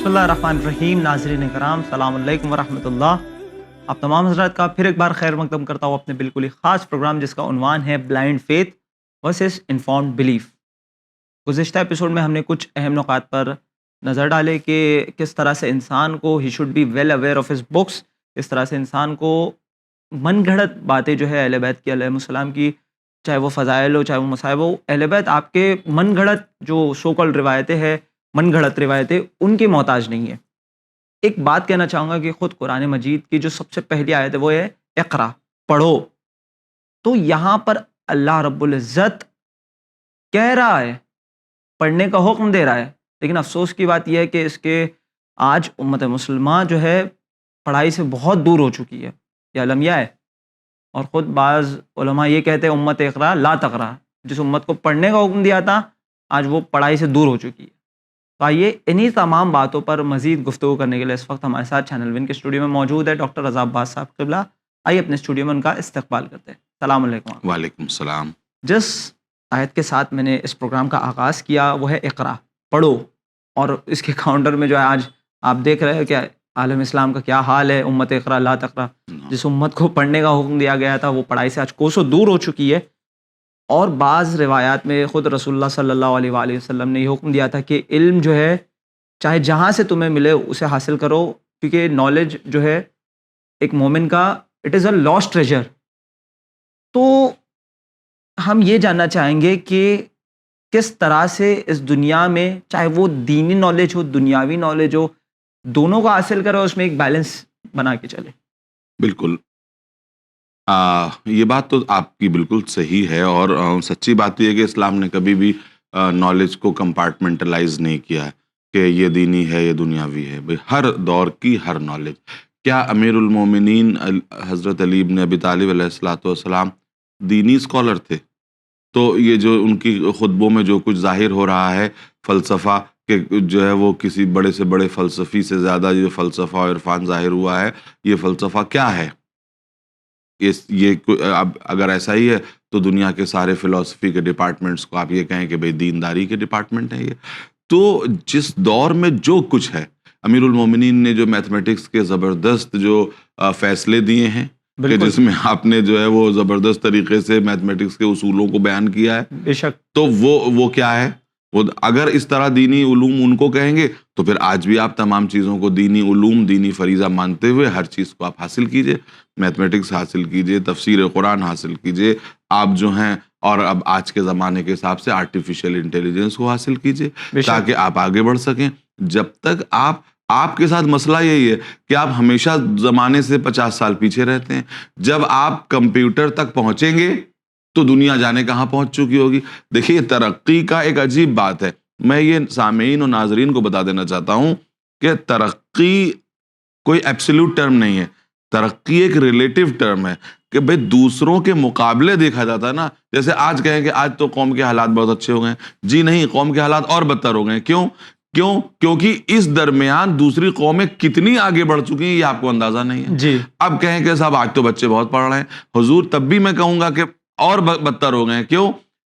بسم اللہ الرحمن الرحیم. ناظرین کرام السلام علیکم ورحمۃ اللہ. آپ تمام حضرات کا پھر ایک بار خیر مقدم کرتا ہوں اپنے بالکل ہی خاص پروگرام جس کا عنوان ہے blind faith versus informed belief. گزشتہ ایپیسوڈ میں ہم نے کچھ اہم نکات پر نظر ڈالے کہ کس طرح سے انسان کو ہی should be well aware of his books, کس طرح سے انسان کو من گھڑت باتیں جو ہے اہل بیت کی علیہ السلام کی، چاہے وہ فضائل ہو چاہے وہ مصائب ہو، اہل بیت آپ کے من گھڑت جو سو کالڈ روایتیں ہیں، من گھڑت روایتیں، ان کی محتاج نہیں ہے. ایک بات کہنا چاہوں گا کہ خود قرآن مجید کی جو سب سے پہلی آیت ہے وہ ہے اقرا، پڑھو. تو یہاں پر اللہ رب العزت کہہ رہا ہے، پڑھنے کا حکم دے رہا ہے، لیکن افسوس کی بات یہ ہے کہ اس کے آج امت مسلمہ جو ہے پڑھائی سے بہت دور ہو چکی ہے. یہ المیہ ہے. اور خود بعض علماء یہ کہتے ہیں امت اقرا لا تقرا، جس امت کو پڑھنے کا حکم دیا تھا آج وہ پڑھائی سے دور ہو چکی ہے. تو آئیے انہی تمام باتوں پر مزید گفتگو کرنے کے لیے اس وقت ہمارے ساتھ چینل ون کے اسٹوڈیو میں موجود ہے ڈاکٹر رضا عباس صاحب قبلہ. آئیے اپنے اسٹوڈیو میں ان کا استقبال کرتے ہیں. السلام علیکم. وعلیکم السلام. جس آیت کے ساتھ میں نے اس پروگرام کا آغاز کیا وہ ہے اقرا، پڑھو. اور اس کے کاؤنٹر میں جو ہے آج آپ دیکھ رہے ہیں کہ عالم اسلام کا کیا حال ہے. امت اقرا لا تقرا، جس امت کو پڑھنے کا حکم دیا گیا تھا وہ پڑھائی سے آج کوسوں دور ہو چکی ہے. اور بعض روایات میں خود رسول اللہ صلی اللہ علیہ وآلہ وسلم نے یہ حکم دیا تھا کہ علم جو ہے چاہے جہاں سے تمہیں ملے اسے حاصل کرو، کیونکہ نالج جو ہے ایک مومن کا it is a last treasure. تو ہم یہ جاننا چاہیں گے کہ کس طرح سے اس دنیا میں چاہے وہ دینی نالج ہو دنیاوی نالج ہو، دونوں کو حاصل کرو، اس میں ایک بیلنس بنا کے چلے. بالکل یہ بات تو آپ کی بالکل صحیح ہے، اور سچی بات یہ ہے کہ اسلام نے کبھی بھی نالج کو کمپارٹمنٹلائز نہیں کیا ہے کہ یہ دینی ہے یہ دنیاوی ہے. بھئی ہر دور کی ہر نالج. کیا امیر المومنین حضرت علی بن ابی طالب علیہ السلام دینی اسکالر تھے؟ تو یہ جو ان کی خطبوں میں جو کچھ ظاہر ہو رہا ہے فلسفہ، کہ جو ہے وہ کسی بڑے سے بڑے فلسفی سے زیادہ جو فلسفہ اور عرفان ظاہر ہوا ہے، یہ فلسفہ کیا ہے؟ اب اگر ایسا ہی ہے تو دنیا کے سارے فلسفی کے ڈپارٹمنٹس کو آپ یہ کہیں کہ بھئی دینداری کے ڈپارٹمنٹ ہیں یہ. تو جس دور میں جو کچھ ہے، امیر المومنین نے جو میتھمیٹکس کے زبردست جو فیصلے دیے ہیں کہ جس میں آپ نے جو ہے وہ زبردست طریقے سے میتھمیٹکس کے اصولوں کو بیان کیا ہے، بے شک. تو وہ کیا ہے؟ وہ اگر اس طرح دینی علوم ان کو کہیں گے تو پھر آج بھی آپ تمام چیزوں کو دینی علوم دینی فریضہ مانتے ہوئے ہر چیز کو آپ حاصل کیجئے. میتھمیٹکس حاصل کیجئے، تفسیر قرآن حاصل کیجئے، آپ جو ہیں اور اب آج کے زمانے کے حساب سے آرٹیفیشیل انٹیلیجنس کو حاصل کیجئے تاکہ آپ آگے بڑھ سکیں. جب تک آپ کے ساتھ مسئلہ یہی ہے کہ آپ ہمیشہ زمانے سے 50 سال پیچھے رہتے ہیں. جب آپ کمپیوٹر تک پہنچیں گے تو دنیا جانے کہاں پہنچ چکی ہوگی. دیکھیے ترقی کا ایک عجیب بات ہے. میں یہ سامعین اور ناظرین کو بتا دینا چاہتا ہوں کہ ترقی کوئی ایبسلیوٹ ٹرم نہیں ہے. ترقی ایک ریلیٹیو ٹرم ہے کہ بھئی دوسروں کے مقابلے دیکھا جاتا ہے نا. جیسے آج کہیں کہ آج تو قوم کے حالات بہت اچھے ہو گئے ہیں، جی نہیں، قوم کے حالات اور بدتر ہو گئے ہیں. کیونکہ اس درمیان دوسری قومیں کتنی آگے بڑھ چکی ہیں یہ آپ کو اندازہ نہیں ہے. جی. اب کہیں کہ صاحب آج تو بچے بہت پڑھ رہے ہیں، حضور تب بھی میں کہوں گا کہ اور بدتر ہو گئے ہیں.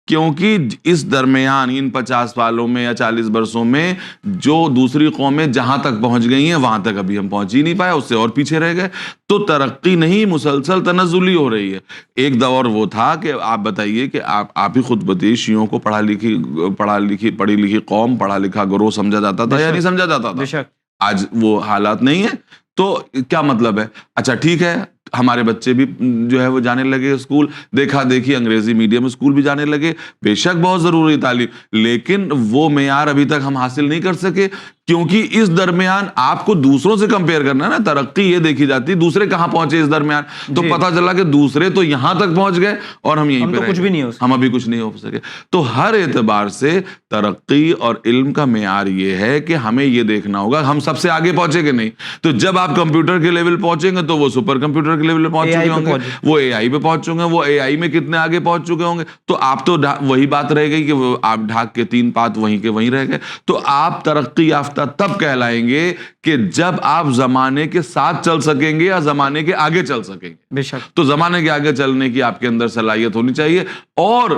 کیونکہ اس درمیان ان 50 سالوں میں یا 40 برسوں میں جو دوسری قومیں جہاں تک پہنچ گئی ہیں وہاں تک ابھی ہم پہنچ ہی نہیں پائے، اس سے اور پیچھے رہ گئے. تو ترقی نہیں، مسلسل تنزلی ہو رہی ہے. ایک دور وہ تھا کہ آپ بتائیے کہ آپ ہی خود بتائیے، شیعوں کو پڑھی لکھی قوم، پڑھا لکھا گروہ سمجھا جاتا تھا یا نہیں سمجھا جاتا تھا؟ آج وہ حالات نہیں ہیں. تو کیا مطلب ہے؟ اچھا ٹھیک ہے، ہمارے بچے بھی جو ہے وہ جانے لگے اسکول، دیکھا دیکھی انگریزی میڈیم اسکول بھی جانے لگے، بے شک بہت ضروری تعلیم، لیکن وہ معیار ابھی تک ہم حاصل نہیں کر سکے. کیونکہ اس درمیان آپ کو دوسروں سے کمپیئر کرنا ہے نا. ترقی یہ دیکھی جاتی دوسرے کہاں پہنچے اس درمیان، تو پتہ چلا کہ دوسرے تو یہاں تک پہنچ گئے اور ہم یہیں پہ کچھ بھی نہیں ہو سکے، ہم ابھی کچھ نہیں ہو سکے. تو ہر اعتبار سے ترقی اور علم کا معیار یہ ہے کہ ہمیں یہ دیکھنا ہوگا ہم سب سے آگے پہنچے کہ نہیں. تو جب آپ کمپیوٹر کے لیول پہنچیں گے تو وہ سپر کمپیوٹر کے لیول پہ پہنچ چکے ہوں گے، وہ اے آئی پہ پہنچ چکے ہیں، وہ اے آئی میں کتنے آگے پہنچ چکے ہوں گے. تو آپ تو وہی بات رہ گئی کہ آپ ڈھاک کے 3 پات وہیں کے وہیں رہ گئے. تو آپ ترقی یافتہ تب کہلائیں گے کہ جب آپ زمانے کے ساتھ چل سکیں گے یا زمانے کے آگے چل سکیں گے. بے شک. تو زمانے کے آگے چلنے کی آپ کے اندر صلاحیت ہونی چاہیے. اور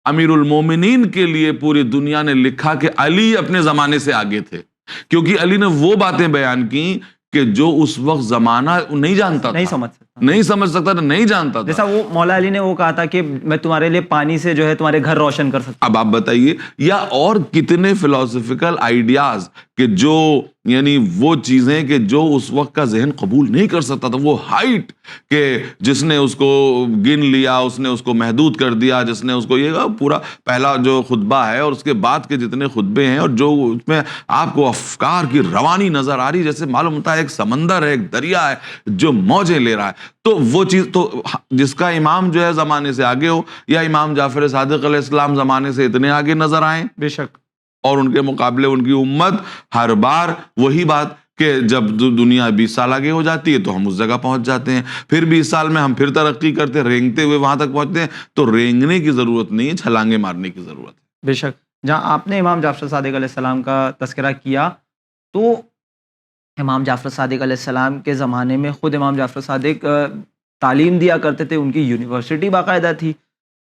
امیر المومنین کے لیے پوری دنیا نے لکھا کہ علی اپنے زمانے سے آگے تھے. کیونکہ علی نے وہ باتیں بیان کی کہ جو اس وقت زمانہ نہیں جانتا نہیں تھا، سمجھ سکتا. نہیں سمجھ سکتا تھا، نہیں جانتا تھا. جیسا وہ مولا علی نے وہ کہا تھا کہ میں تمہارے لیے پانی سے جو ہے تمہارے گھر روشن کر سکتا ہوں. اب آپ بتائیے، یا اور کتنے فلاسفیکل آئیڈیاز کہ جو یعنی وہ چیزیں کہ جو اس وقت کا ذہن قبول نہیں کر سکتا تھا، وہ ہائٹ کہ جس نے اس کو گن لیا، اس نے اس کو محدود کر دیا، جس نے اس کو یہ پورا پہلا جو خطبہ ہے اور اس کے بعد کے جتنے خطبے ہیں، اور جو اس میں آپ کو افکار کی روانی نظر آ رہی، جیسے معلوم ہوتا ہے ایک سمندر ہے، ایک دریا ہے جو موجیں لے رہا ہے. تو وہ چیز تو جس کا امام جو ہے زمانے سے آگے ہو، یا امام جعفر صادق علیہ السلام زمانے سے اتنے آگے نظر آئیں، بے شک. اور ان کے مقابلے ان کی امت ہر بار وہی بات کہ جب دنیا 20 سال آگے ہو جاتی ہے تو ہم اس جگہ پہنچ جاتے ہیں، پھر 20 سال میں ہم پھر ترقی کرتے، رینگتے ہوئے وہاں تک پہنچتے ہیں. تو رینگنے کی ضرورت نہیں ہے، چھلانگے مارنے کی ضرورت ہے. بے شک. جہاں آپ نے امام جعفر صادق علیہ السلام کا تذکرہ کیا، تو امام جعفر صادق علیہ السلام کے زمانے میں خود امام جعفر صادق تعلیم دیا کرتے تھے، ان کی یونیورسٹی باقاعدہ تھی.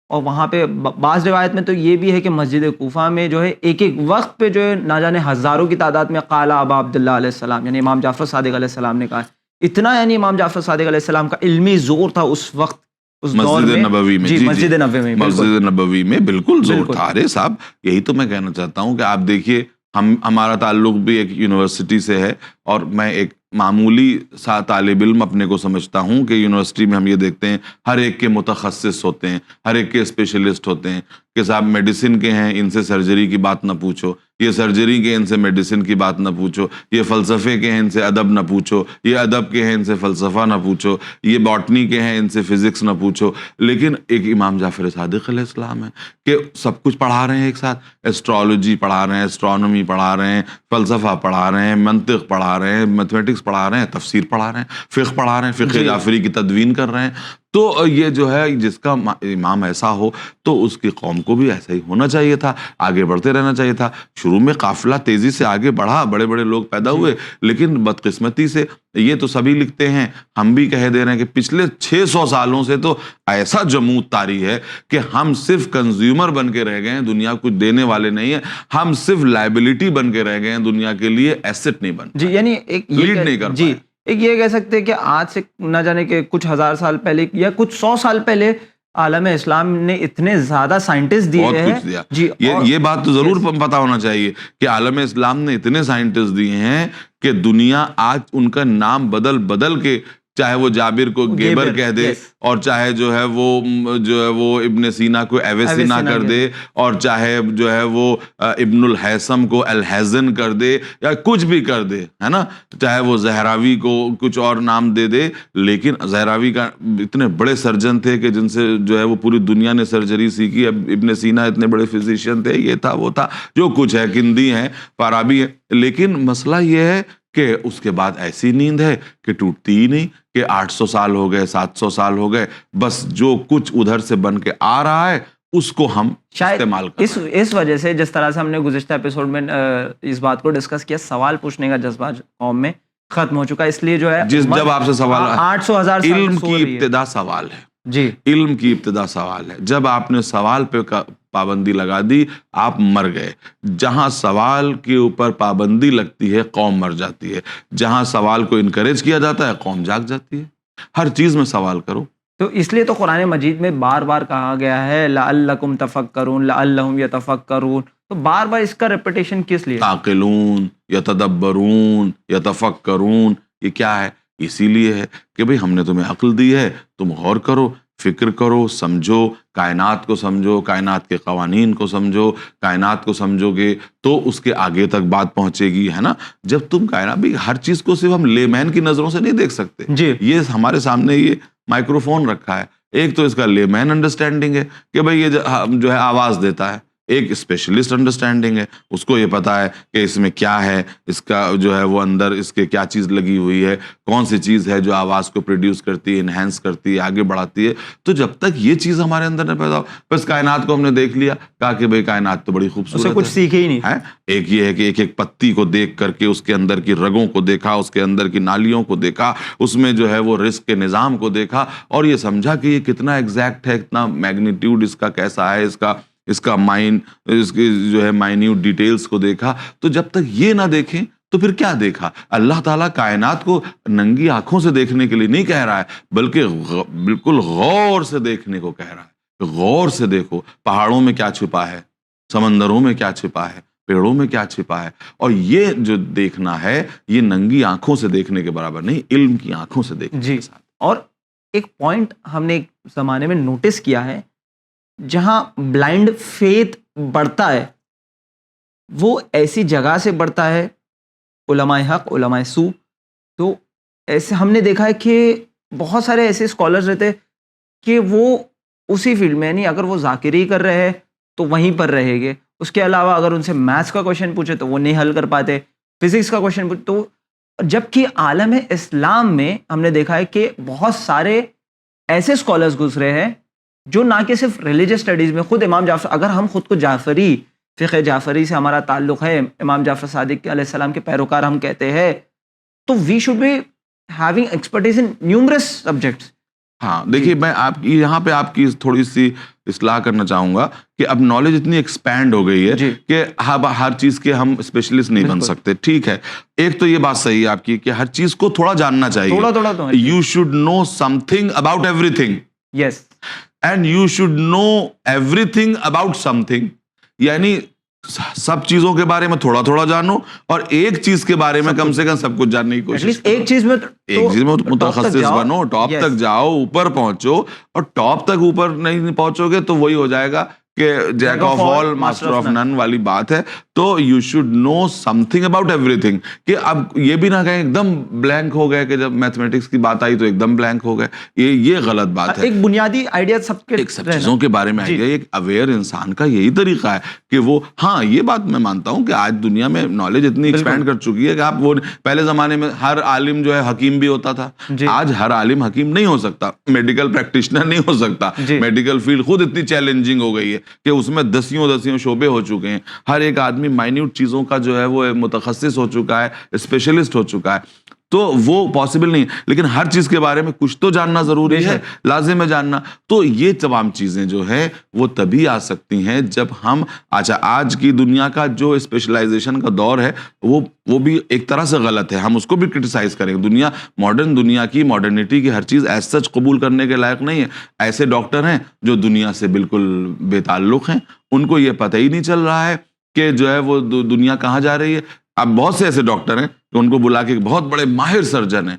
اور وہاں پہ بعض روایت میں تو یہ بھی ہے کہ مسجد کوفہ میں جو ہے ایک ایک وقت پہ جو ہے نہ جانے ہزاروں کی تعداد میں قال ابا عبداللہ علیہ السلام، یعنی امام جعفر صادق علیہ السلام نے کہا. اتنا یعنی امام جعفر صادق علیہ السلام کا علمی زور تھا اس وقت، اس دور مسجد میں. نبوی میں. جی مسجد نبوی میں، مسجد نبوی میں بالکل زور بالکل. تھا. ارے صاحب، یہی تو میں کہنا چاہتا ہوں کہ آپ دیکھیے، ہمارا تعلق بھی ایک یونیورسٹی سے ہے، اور میں ایک معمولی سا طالب علم اپنے کو سمجھتا ہوں کہ یونیورسٹی میں ہم یہ دیکھتے ہیں ہر ایک کے متخصص ہوتے ہیں، ہر ایک کے اسپیشلسٹ ہوتے ہیں کہ صاحب میڈیسن کے ہیں، ان سے سرجری کی بات نہ پوچھو، یہ سرجری کے ان سے میڈیسن کی بات نہ پوچھو، یہ فلسفے کے ہیں ان سے ادب نہ پوچھو، یہ ادب کے ہیں ان سے فلسفہ نہ پوچھو، یہ باٹنی کے ہیں ان سے فزکس نہ پوچھو. لیکن ایک امام جعفر صادق علیہ السلام ہے کہ سب کچھ پڑھا رہے ہیں ایک ساتھ. ایسٹرالوجی پڑھا رہے ہیں، ایسٹرانومی پڑھا رہے ہیں، فلسفہ پڑھا رہے ہیں، منطق پڑھا رہے ہیں، میتھمیٹکس پڑھا رہے ہیں، تفسیر پڑھا رہے ہیں، فقہ پڑھا رہے ہیں، فقہ جعفری کی تدوین کر رہے ہیں. تو یہ جو ہے جس کا امام ایسا ہو تو اس کی قوم کو بھی ایسا ہی ہونا چاہیے تھا، آگے بڑھتے رہنا چاہیے تھا. شروع میں قافلہ تیزی سے آگے بڑھا، بڑے بڑے لوگ پیدا ہوئے، لیکن بدقسمتی سے یہ تو سبھی لکھتے ہیں، ہم بھی کہہ دے رہے ہیں کہ پچھلے 600 سالوں سے تو ایسا جمود طاری ہے کہ ہم صرف کنزیومر بن کے رہ گئے ہیں، دنیا کچھ دینے والے نہیں ہیں. ہم صرف لائبلٹی بن کے رہ گئے ہیں دنیا کے لیے، ایسٹ نہیں بن. جی یعنی ایک لیڈ نہیں کر جی ایک یہ کہہ سکتے ہیں کہ آج سے نہ جانے کہ کچھ ہزار سال پہلے یا کچھ 100 سال پہلے عالم اسلام نے اتنے زیادہ سائنٹسٹ دیے ہیں. بہت کچھ دیا. جی یہ بات تو ضرور پتہ ہونا چاہیے کہ عالم اسلام نے اتنے سائنٹسٹ دیے ہیں کہ دنیا آج ان کا نام بدل بدل کے، چاہے وہ جابر کو گیبر کہہ دے، اور چاہے جو ہے وہ ابن سینا کو ایویسینا کر دے، اور چاہے جو ہے وہ ابن الحیثم کو الحیزن کر دے، یا کچھ بھی کر دے، ہے نا، چاہے وہ زہراوی کو کچھ اور نام دے دے. لیکن زہراوی کا اتنے بڑے سرجن تھے کہ جن سے جو ہے وہ پوری دنیا نے سرجری سیکھی. اب ابن سینا اتنے بڑے فزیشین تھے، یہ تھا وہ تھا، جو کچھ ہے، کندی ہیں، فارابی ہے. لیکن مسئلہ یہ ہے کہ اس کے بعد ایسی نیند ہے کہ ٹوٹتی ہی نہیں، کہ 800 سال ہو گئے، 700 سال ہو گئے، بس جو کچھ ادھر سے بن کے آ رہا ہے اس کو ہم استعمال کر رہے ہیں. اس وجہ سے جس طرح سے ہم نے گزشتہ ایپیسوڈ میں اس بات کو ڈسکس کیا، سوال پوچھنے کا جذبہ قوم میں ختم ہو چکا، اس لیے جو ہے جب آپ سے سوال 800,000 علم کی ابتدا سوال ہے. جی علم کی ابتدا سوال ہے. جب آپ نے سوال پہ پابندی لگا دی، آپ مر گئے. جہاں سوال کے اوپر پابندی لگتی ہے قوم مر جاتی ہے. جہاں سوال کو انکریج کیا جاتا ہے قوم جاگ جاتی ہے. ہر چیز میں سوال کرو. تو اس لیے تو قرآن مجید میں بار بار کہا گیا ہے لعلکم تفکرون، لعلہم یتفکرون. تو بار بار اس کا ریپیٹیشن کس لیے؟ تعقلون، یتدبرون، یتفکرون، یہ کیا ہے؟ اسی لیے ہے کہ بھئی ہم نے تمہیں عقل دی ہے، تم غور کرو، فکر کرو، سمجھو، کائنات کو سمجھو، کائنات کے قوانین کو سمجھو. کائنات کو سمجھو گے تو اس کے آگے تک بات پہنچے گی، ہے نا. جب تم کائنات بھی ہر چیز کو صرف ہم لے مین کی نظروں سے نہیں دیکھ سکتے. جی یہ ہمارے سامنے یہ مائکرو فون رکھا ہے، ایک تو اس کا لے مین انڈرسٹینڈنگ ہے کہ بھئی یہ جو ہے آواز دیتا ہے. ایک اسپیشلسٹ انڈرسٹینڈنگ ہے، اس کو یہ پتا ہے کہ اس میں کیا ہے، اس کا جو ہے وہ اندر اس کے کیا چیز لگی ہوئی ہے، کون سی چیز ہے جو آواز کو پروڈیوس کرتی ہے، انہینس کرتی ہے، آگے بڑھاتی ہے. تو جب تک یہ چیز ہمارے اندر نہ پیدا ہو، بس کائنات کو ہم نے دیکھ لیا، کہا کہ بھئی کائنات تو بڑی خوبصورت ہے، کچھ سیکھے ہی نہیں ہے. ایک یہ ہے کہ ایک ایک پتی کو دیکھ کر کے اس کے اندر کی رگوں کو دیکھا، اس کے اندر کی نالیوں کو دیکھا، اس میں جو ہے وہ رزق کے نظام کو دیکھا، اور یہ سمجھا کہ یہ کتنا ایگزیکٹ ہے، اتنا میگنیٹیوڈ اس کا کیسا ہے، اس کا مائن، اس کی جو ہے مائنیوٹ ڈیٹیلز کو دیکھا. تو جب تک یہ نہ دیکھیں تو پھر کیا دیکھا؟ اللہ تعالیٰ کائنات کو ننگی آنکھوں سے دیکھنے کے لیے نہیں کہہ رہا ہے، بلکہ بالکل غور سے دیکھنے کو کہہ رہا ہے. غور سے دیکھو پہاڑوں میں کیا چھپا ہے، سمندروں میں کیا چھپا ہے، پیڑوں میں کیا چھپا ہے. اور یہ جو دیکھنا ہے یہ ننگی آنکھوں سے دیکھنے کے برابر نہیں، علم کی آنکھوں سے دیکھنے جی. کے ساتھ. اور ایک پوائنٹ ہم نے ایک زمانے میں نوٹس کیا ہے، جہاں بلائنڈ فیتھ بڑھتا ہے وہ ایسی جگہ سے بڑھتا ہے، علماء حق، علماء سو. تو ایسے ہم نے دیکھا ہے کہ بہت سارے ایسے اسکالرز رہتے کہ وہ اسی فیلڈ میں، یعنی اگر وہ ذاکری کر رہے ہیں تو وہیں پر رہیں گے. اس کے علاوہ اگر ان سے میتھس کا کوشچن پوچھے تو وہ نہیں حل کر پاتے، فزکس کا کوشچن پوچھے تو. جبکہ عالم اسلام میں ہم نے دیکھا ہے کہ بہت سارے ایسے اسکالرز گزرے ہیں جو نہ کہ صرف ریلیجس اسٹڈیز میں، خود امام جعفر، اگر ہم خود کو جعفری، فقہ جعفری سے ہمارا تعلق ہے، امام جعفر صادق علیہ السلام کے پیروکار ہم کہتے ہیں، تو we should be having expertise in numerous subjects. ہاں دیکھیے، میں آپ کی یہاں پہ آپ کی تھوڑی سی اصلاح کرنا چاہوں گا کہ اب نالج اتنی ایکسپینڈ ہو گئی ہے کہ ہر چیز کے ہم اسپیشلسٹ نہیں بن سکتے. ٹھیک ہے، ایک تو یہ بات صحیح ہے آپ کی کہ ہر چیز کو تھوڑا جاننا چاہیے. تھوڑا تو you should know something about everything. Yes. And you should know everything about something. یعنی سب چیزوں کے بارے میں تھوڑا تھوڑا جانو، اور ایک چیز کے بارے میں کم سے کم سب کچھ جاننے کی کوشش کرو. ایک چیز میں متخصص بنو، ٹاپ تک جاؤ، اوپر پہنچو. اور ٹاپ تک اوپر نہیں پہنچو گے تو وہی ہو جائے گا کہ jack of all master of none والی بات ہے. تو you should know something about everything. کہ اب یہ بھی نہ کہیں ایک دم بلینک ہو گئے کہ جب میتھمیٹکس کی بات آئی تو ایک دم بلینک ہو گئے. یہ غلط بات ہے. ایک بنیادی آئیڈیا سب چیزوں کے بارے میں آئیڈیا. ایک اویئر انسان کا یہی طریقہ ہے کہ وہ، ہاں یہ بات میں مانتا ہوں کہ آج دنیا میں نالج اتنی ایکسپینڈ کر چکی ہے کہ آپ وہ پہلے زمانے میں ہر عالم جو ہے حکیم بھی ہوتا تھا. آج ہر عالم حکیم نہیں ہو سکتا، میڈیکل پریکٹیشنر نہیں ہو سکتا. میڈیکل فیلڈ خود اتنی چیلنجنگ ہو گئی ہے کہ اس میں دسیوں شعبے ہو چکے ہیں. ہر ایک آدمی مائنیوٹ چیزوں کا جو ہے وہ متخصص ہو چکا ہے، اسپیشلسٹ ہو چکا ہے. تو وہ پاسبل نہیں، لیکن ہر چیز کے بارے میں کچھ تو جاننا ضروری ہے، لازم ہے جاننا. تو یہ تمام چیزیں جو ہے وہ تبھی آ سکتی ہیں جب ہم، اچھا آج کی دنیا کا جو اسپیشلائزیشن کا دور ہے وہ بھی ایک طرح سے غلط ہے، ہم اس کو بھی کرٹیسائز کریں. دنیا، ماڈرن دنیا کی، ماڈرنٹی کی ہر چیز ایز سچ قبول کرنے کے لائق نہیں ہے. ایسے ڈاکٹر ہیں جو دنیا سے بالکل بے تعلق ہیں، ان کو یہ پتہ ہی نہیں چل رہا ہے کہ جو ہے وہ دنیا کہاں جا رہی ہے. اب بہت سے ایسے ڈاکٹر ہیں کہ ان کو بلا کے بہت بڑے ماہر سرجن ہیں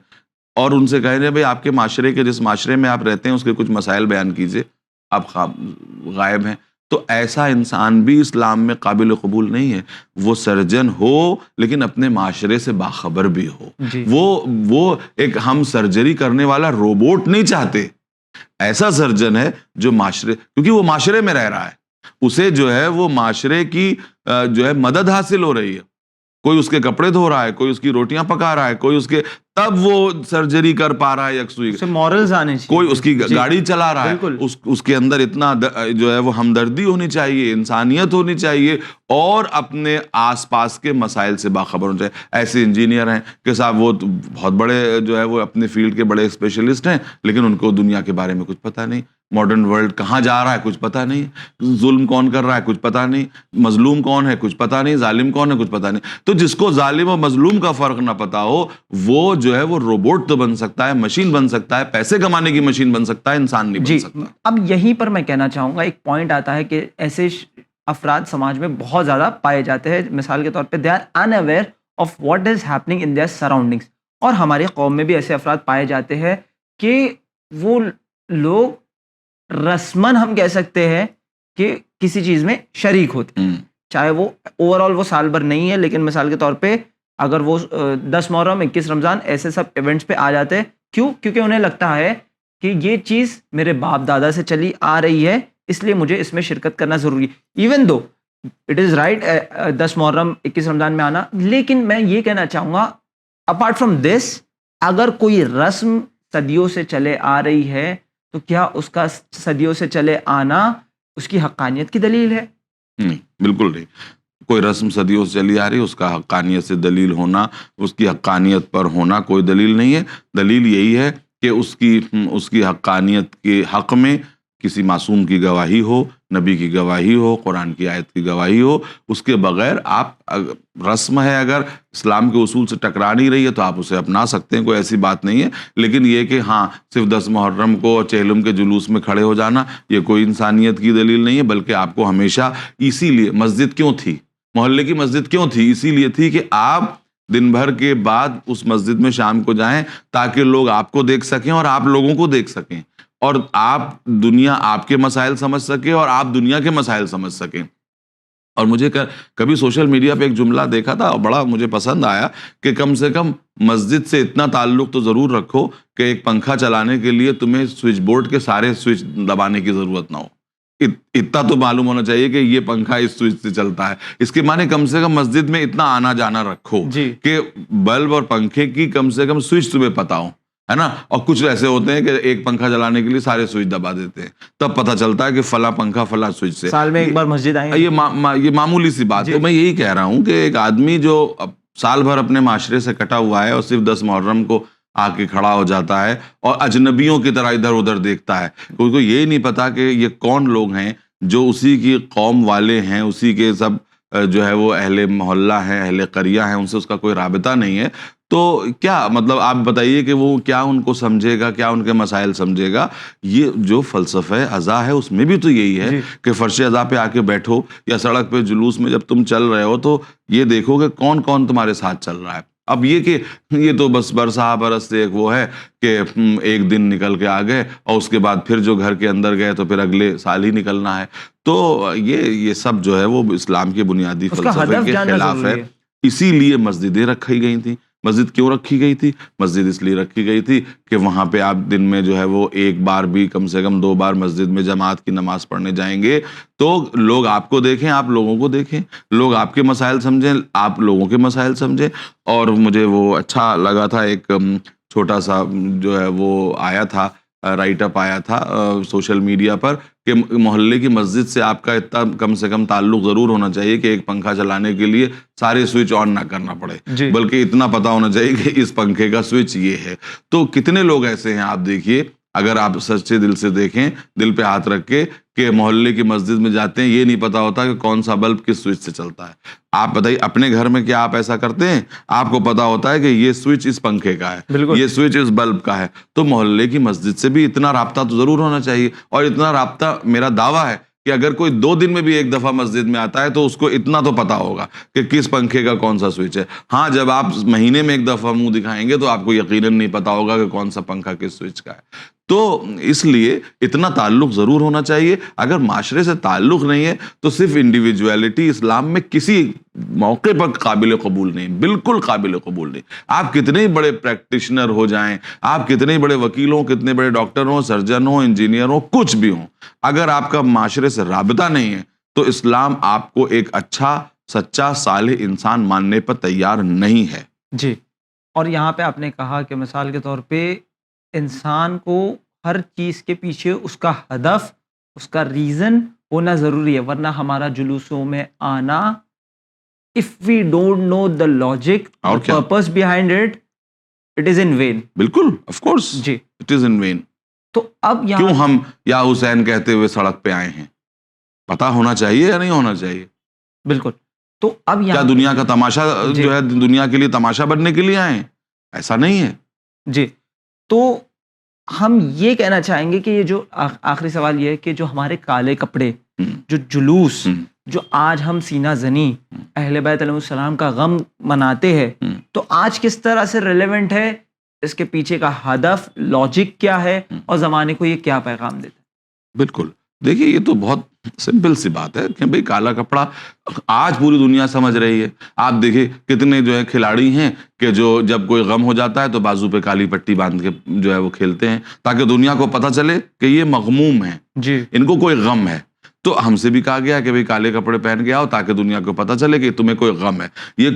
اور ان سے کہیں بھائی آپ کے معاشرے کے، جس معاشرے میں آپ رہتے ہیں اس کے کچھ مسائل بیان کیجئے، آپ غائب ہیں. تو ایسا انسان بھی اسلام میں قابل قبول نہیں ہے. وہ سرجن ہو لیکن اپنے معاشرے سے باخبر بھی ہو. وہ ایک ہم سرجری کرنے والا روبوٹ نہیں چاہتے. ایسا سرجن ہے جو معاشرے، کیونکہ وہ معاشرے میں رہ رہا ہے، اسے جو ہے وہ معاشرے کی جو ہے مدد حاصل ہو رہی ہے. کوئی اس کے کپڑے دھو رہا ہے، کوئی اس کی روٹیاں پکا رہا ہے، کوئی اس کے، تب وہ سرجری کر پا رہا ہے یکسوئی. مورلز آنے چاہیے. کوئی اس کی گاڑی چلا رہا ہے، اس کے اندر اتنا جو ہے وہ ہمدردی ہونی چاہیے، انسانیت ہونی چاہیے، اور اپنے آس پاس کے مسائل سے باخبر ہونا چاہیے. ایسے انجینئر ہیں کہ صاحب وہ بہت بڑے جو ہے وہ اپنے فیلڈ کے بڑے اسپیشلسٹ ہیں، لیکن ان کو دنیا کے بارے میں کچھ پتہ نہیں. ماڈرن ورلڈ کہاں جا رہا ہے کچھ پتہ نہیں، ظلم کون کر رہا ہے کچھ پتہ نہیں، مظلوم کون ہے کچھ پتہ نہیں، ظالم کون ہے کچھ پتہ نہیں. تو جس کو ظالم و مظلوم کا فرق نہ پتہ ہو، وہ جو ہے وہ روبوٹ تو بن سکتا ہے، مشین بن سکتا ہے، پیسے کمانے کی مشین بن سکتا ہے، انسان نہیں بن سکتا. اب یہیں پر میں کہنا چاہوں گا، ایک پوائنٹ آتا ہے کہ ایسے افراد سماج میں بہت زیادہ پائے جاتے ہیں. مثال کے طور پہ they are unaware of what is happening in their surroundings. اور ہماری قوم میں بھی ایسے افراد پائے جاتے ہیں کہ وہ لوگ رسمن ہم کہہ سکتے ہیں کہ کسی چیز میں شریک ہوتے ہیں، چاہے وہ اوور آل وہ سال بھر نہیں ہے، لیکن مثال کے طور پہ اگر وہ 10 محرم 21 رمضان ایسے سب ایونٹس پہ آ جاتے ہیں. کیوں؟ کیونکہ انہیں لگتا ہے کہ یہ چیز میرے باپ دادا سے چلی آ رہی ہے، اس لیے مجھے اس میں شرکت کرنا ضروری ہے. Even though it is right 10 محرم 21 رمضان میں آنا، لیکن میں یہ کہنا چاہوں گا اپارٹ فرام دس، اگر کوئی رسم صدیوں سے چلے آ رہی ہے تو کیا اس کا صدیوں سے چلے آنا اس کی حقانیت کی دلیل ہے؟ نہیں، بالکل نہیں. کوئی رسم صدیوں سے چلی آ رہی ہے، اس کا حقانیت سے دلیل ہونا، اس کی حقانیت پر ہونا کوئی دلیل نہیں ہے. دلیل یہی ہے کہ اس کی حقانیت کے حق میں کسی معصوم کی گواہی ہو، نبی کی گواہی ہو، قرآن کی آیت کی گواہی ہو، اس کے بغیر آپ رسم ہے اگر اسلام کے اصول سے ٹکرا نہیں رہی ہے تو آپ اسے اپنا سکتے ہیں، کوئی ایسی بات نہیں ہے. لیکن یہ کہ ہاں صرف 10 محرم کو چہلم کے جلوس میں کھڑے ہو جانا یہ کوئی انسانیت کی دلیل نہیں ہے، بلکہ آپ کو ہمیشہ اسی لیے مسجد کیوں تھی، محلے کی مسجد کیوں تھی؟ اسی لیے تھی کہ آپ دن بھر کے بعد اس مسجد میں شام کو جائیں تاکہ لوگ آپ کو دیکھ سکیں اور آپ لوگوں کو دیکھ سکیں، اور آپ دنیا آپ کے مسائل سمجھ سکیں اور آپ دنیا کے مسائل سمجھ سکیں. اور مجھے کبھی سوشل میڈیا پہ ایک جملہ دیکھا تھا اور بڑا مجھے پسند آیا کہ کم سے کم مسجد سے اتنا تعلق تو ضرور رکھو کہ ایک پنکھا چلانے کے لیے تمہیں سوئچ بورڈ کے سارے سوئچ دبانے کی ضرورت نہ ہو. اتنا تو معلوم ہونا چاہیے کہ یہ پنکھا اس سوئچ سے چلتا ہے. اس کے معنی کم سے کم مسجد میں اتنا آنا جانا رکھو کہ بلب اور پنکھے کی کم سے کم سوئچ تمہیں پتا ہو، ہے نا. اور کچھ ایسے ہوتے ہیں کہ ایک پنکھا چلانے کے لیے سارے سوئچ دبا دیتے ہیں، تب پتہ چلتا ہے کہ فلاں پنکھا فلاں سوئچ سے. سال میں ایک بار مسجد آئیں، یہ معمولی سی بات ہے. میں یہی کہہ رہا ہوں کہ ایک آدمی جو سال بھر اپنے معاشرے سے کٹا ہوا ہے اور صرف 10 محرم کو آ کے کھڑا ہو جاتا ہے اور اجنبیوں کی طرح ادھر ادھر دیکھتا ہے، کوئی کو یہ نہیں پتا کہ یہ کون لوگ ہیں جو اسی کی قوم والے ہیں، اسی کے سب جو ہے وہ اہل محلہ ہیں، اہل قریہ ہیں، ان سے اس کا کوئی رابطہ نہیں ہے. تو کیا مطلب آپ بتائیے کہ وہ کیا ان کو سمجھے گا، کیا ان کے مسائل سمجھے گا؟ یہ جو فلسفہ ازا ہے اس میں بھی تو یہی ہے کہ فرش ازا پہ آ کے بیٹھو یا سڑک پہ جلوس میں جب تم چل رہے ہو تو یہ دیکھو کہ کون کون تمہارے ساتھ چل رہا ہے. اب یہ کہ یہ تو بس برسہ برس سے ایک وہ ہے کہ ایک دن نکل کے آ گئے اور اس کے بعد پھر جو گھر کے اندر گئے تو پھر اگلے سال ہی نکلنا ہے. تو یہ سب جو ہے وہ اسلام کے بنیادی فلسفے کے خلاف ہے. اسی لیے مسجدیں رکھی گئی تھیں. مسجد کیوں رکھی گئی تھی؟ مسجد اس لیے رکھی گئی تھی کہ وہاں پہ آپ دن میں جو ہے وہ ایک بار بھی کم سے کم 2 بار مسجد میں جماعت کی نماز پڑھنے جائیں گے تو لوگ آپ کو دیکھیں، آپ لوگوں کو دیکھیں، لوگ آپ کے مسائل سمجھیں، آپ لوگوں کے مسائل سمجھیں. اور مجھے وہ اچھا لگا تھا، ایک چھوٹا سا جو ہے وہ آیا تھا، رائٹ اپ آیا تھا سوشل میڈیا پر کہ محلے کی مسجد سے آپ کا اتنا کم سے کم تعلق ضرور ہونا چاہیے کہ ایک پنکھا چلانے کے لیے سارے سوئچ آن نہ کرنا پڑے، بلکہ اتنا پتا ہونا چاہیے کہ اس پنکھے کا سوئچ یہ ہے. تو کتنے لوگ ایسے ہیں آپ دیکھیے، اگر آپ سچے دل سے دیکھیں، دل پہ ہاتھ رکھ کے، کہ محلے کی مسجد میں جاتے ہیں، یہ نہیں پتا ہوتا کہ کون سا بلب کس سوئچ سے چلتا ہے. آپ بتائیے اپنے گھر میں کیا آپ ایسا کرتے ہیں؟ آپ کو پتا ہوتا ہے کہ یہ سوئچ اس پنکھے کا ہے، یہ سوئچ اس بلب کا ہے. تو محلے کی مسجد سے بھی اتنا رابطہ تو ضرور ہونا چاہیے. اور اتنا رابطہ میرا دعویٰ ہے کہ اگر کوئی 2 دن میں بھی ایک دفعہ مسجد میں آتا ہے تو اس کو اتنا تو پتا ہوگا کہ کس پنکھے کا کون سا سوئچ ہے. ہاں جب آپ مہینے میں ایک دفعہ منہ دکھائیں گے تو آپ کو یقیناً نہیں پتا ہوگا کہ کون سا پنکھا کس سوئچ کا ہے. تو اس لیے اتنا تعلق ضرور ہونا چاہیے. اگر معاشرے سے تعلق نہیں ہے تو صرف انڈیویجویلٹی اسلام میں کسی موقع پر قابل قبول نہیں، بالکل قابل قبول نہیں. آپ کتنے بڑے پریکٹیشنر ہو جائیں، آپ کتنے بڑے وکیل ہوں، کتنے بڑے ڈاکٹر ہوں، سرجن ہوں، انجینئر ہوں، کچھ بھی ہوں، اگر آپ کا معاشرے سے رابطہ نہیں ہے تو اسلام آپ کو ایک اچھا، سچا، صالح انسان ماننے پر تیار نہیں ہے. جی. اور یہاں پہ آپ نے کہا کہ مثال کے طور پہ انسان کو ہر چیز کے پیچھے اس کا ہدف، اس کا ریزن ہونا ضروری ہے، ورنہ ہمارا جلوسوں میں آنا if we don't know the logic, the purpose behind it, it is in vain. بالکل of course G it is in vain. تو اب کیوں ہم یا حسین کہتے ہوئے سڑک پہ آئے ہیں؟ پتا ہونا چاہیے یا نہیں ہونا چاہیے؟ بالکل. تو اب کیا دنیا کا تماشا جو ہے دنیا کے لیے تماشا بننے کے لیے آئے ہیں؟ ایسا نہیں ہے. جی. تو ہم یہ کہنا چاہیں گے کہ یہ جو آخری سوال یہ ہے کہ جو ہمارے کالے کپڑے، جو جلوس، جو آج ہم سینہ زنی اہل بیت علیہ السلام کا غم مناتے ہیں، تو آج کس طرح سے ریلیونٹ ہے، اس کے پیچھے کا ہدف، لاجک کیا ہے، اور زمانے کو یہ کیا پیغام دیتا ہے؟ بالکل. دیکھیے یہ تو بہت سمپل سی بات ہے کہ بھئی کالا کپڑا آج پوری دنیا سمجھ رہی ہے. آپ دیکھیں کتنے جو ہے کھلاڑی ہیں کہ جو جب کوئی غم ہو جاتا ہے تو بازو پہ کالی پٹی باندھ کے جو ہے وہ کھیلتے ہیں تاکہ دنیا کو پتہ چلے کہ یہ مغموم ہیں، جی ان کو کوئی غم ہے. تو ہم سے بھی کہا گیا کہ بھئی کالے کپڑے پہن کے آؤ تاکہ دنیا کو پتہ چلے کہ تمہیں کوئی غم ہے. یہ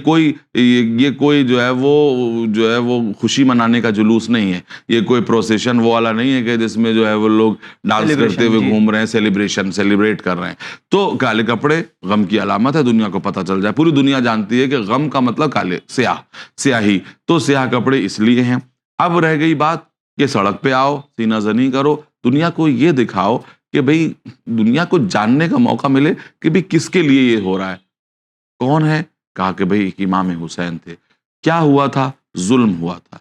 کوئی جو ہے وہ خوشی منانے کا جلوس نہیں ہے. یہ کوئی پروسیشن وہ والا نہیں ہے کہ جس میں جو ہے وہ لوگ ڈانس کرتے ہوئے گھوم رہے ہیں، سیلیبریٹ کر رہے ہیں. تو کالے کپڑے غم کی علامت ہے، دنیا کو پتہ چل جائے. پوری دنیا جانتی ہے کہ غم کا مطلب کالے، سیاہی. تو سیاہ کپڑے اس لیے ہیں. اب رہ گئی بات کہ سڑک پہ آؤ، سینہ زنی کرو، دنیا کو یہ دکھاؤ کہ بھئی دنیا کو جاننے کا موقع ملے کہ بھئی کس کے لیے یہ ہو رہا ہے. کون ہے؟ کہا کہ بھئی ایک امام حسین تھے. کیا ہوا تھا؟ ظلم ہوا تھا.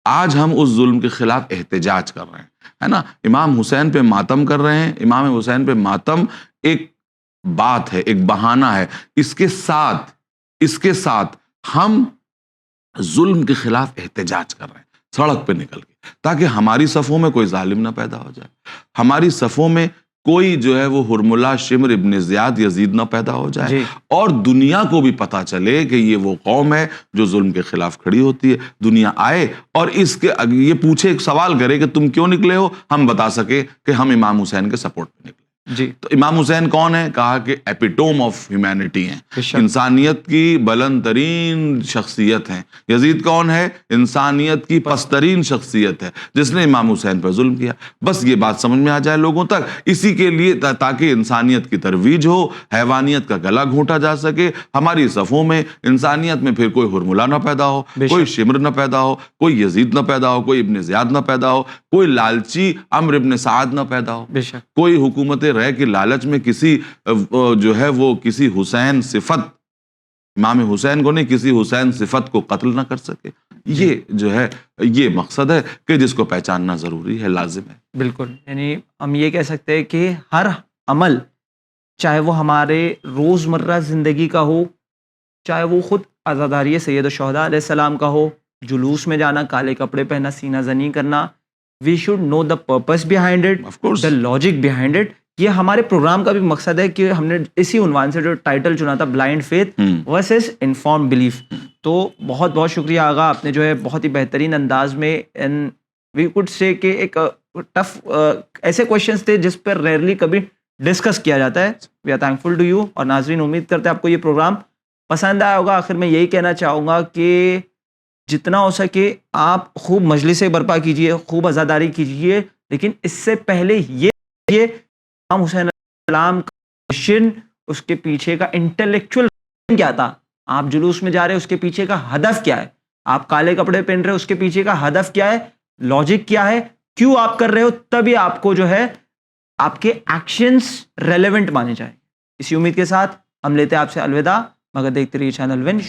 آج ہم اس ظلم کے خلاف احتجاج کر رہے ہیں، ہے نا. امام حسین پہ ماتم کر رہے ہیں. امام حسین پہ ماتم ایک بات ہے، ایک بہانہ ہے. اس کے ساتھ ہم ظلم کے خلاف احتجاج کر رہے ہیں سڑک پہ نکل کے، تاکہ ہماری صفوں میں کوئی ظالم نہ پیدا ہو جائے، ہماری صفوں میں کوئی جو ہے وہ ہرملہ، شمر، ابن زیاد، یزید نہ پیدا ہو جائے، جی اور دنیا کو بھی پتا چلے کہ یہ وہ قوم ہے جو ظلم کے خلاف کھڑی ہوتی ہے. دنیا آئے اور اس کے یہ پوچھے، ایک سوال کرے کہ تم کیوں نکلے ہو، ہم بتا سکے کہ ہم امام حسین کے سپورٹ پہ نکلے. جی تو امام حسین کون ہے؟ کہا کہ ایپیٹوم آف ہیومینٹی ہیں، بے شک. انسانیت کی بلند ترین شخصیت ہیں. یزید کون ہے؟ انسانیت کی پسترین شخصیت ہے جس نے امام حسین پر ظلم کیا. بس یہ بات سمجھ میں آ جائے لوگوں تک، اسی کے لیے تاکہ انسانیت کی ترویج ہو، حیوانیت کا گلا گھونٹا جا سکے، ہماری صفوں میں انسانیت میں پھر کوئی ہرملہ نہ پیدا ہو، بے شک. کوئی شمر نہ پیدا ہو، کوئی یزید نہ پیدا ہو، کوئی ابن زیاد نہ پیدا ہو، کوئی لالچی عمرو ابن سعد نہ پیدا ہو، بے شک. کوئی حکومت رہ کی لالچ میں کسی جو ہے وہ کسی حسین صفت، امام حسین کو نہیں، کسی حسین صفت کو قتل نہ کر سکے. یہ جو ہے یہ مقصد ہے کہ جس کو پہچاننا ضروری ہے، لازم ہے. بالکل. یعنی ہم یہ کہہ سکتے ہیں کہ ہر عمل، چاہے وہ ہمارے روزمرہ زندگی کا ہو، چاہے وہ خود عزاداری سید الشہداء علیہ السلام کا ہو، جلوس میں جانا، کالے کپڑے پہننا، سینہ زنی کرنا، we should know the purpose behind it, of course the logic behind it. یہ ہمارے پروگرام کا بھی مقصد ہے کہ ہم نے اسی عنوان سے جو ٹائٹل چنا تھا، blind faith versus inform belief. تو بہت بہت شکریہ آغا، آپ نے جو ہے بہت ہی بہترین انداز میں وی کوڈ سے کہ ایک ٹف ایسے کوشچنس تھے جس پر ریئرلی کبھی ڈسکس کیا جاتا ہے. We are thankful to you. اور ناظرین، امید کرتے ہیں آپ کو یہ پروگرام پسند آیا ہوگا. آخر میں یہی کہنا چاہوں گا کہ جتنا ہو سکے آپ خوب مجلسیں برپا کیجئے، خوب عزاداری کیجئے، لیکن اس سے پہلے یہ امام حسین علیہ السلام کا مشن، اس کے پیچھے کا انٹلیکچوئل کیا تھا، آپ جلوس میں جا رہے ہیں اس کے پیچھے کا ہدف کیا ہے، آپ کالے کپڑے پہن رہے ہیں اس کے پیچھے کا ہدف کیا ہے، لاجک کیا ہے، کیوں آپ کر رہے ہو، تبھی آپ کو جو ہے آپ کے ایکشنز ریلیونٹ مانے جائیں. اسی امید کے ساتھ ہم لیتے ہیں آپ سے الوداع، مگر دیکھتے رہیے چینل ون.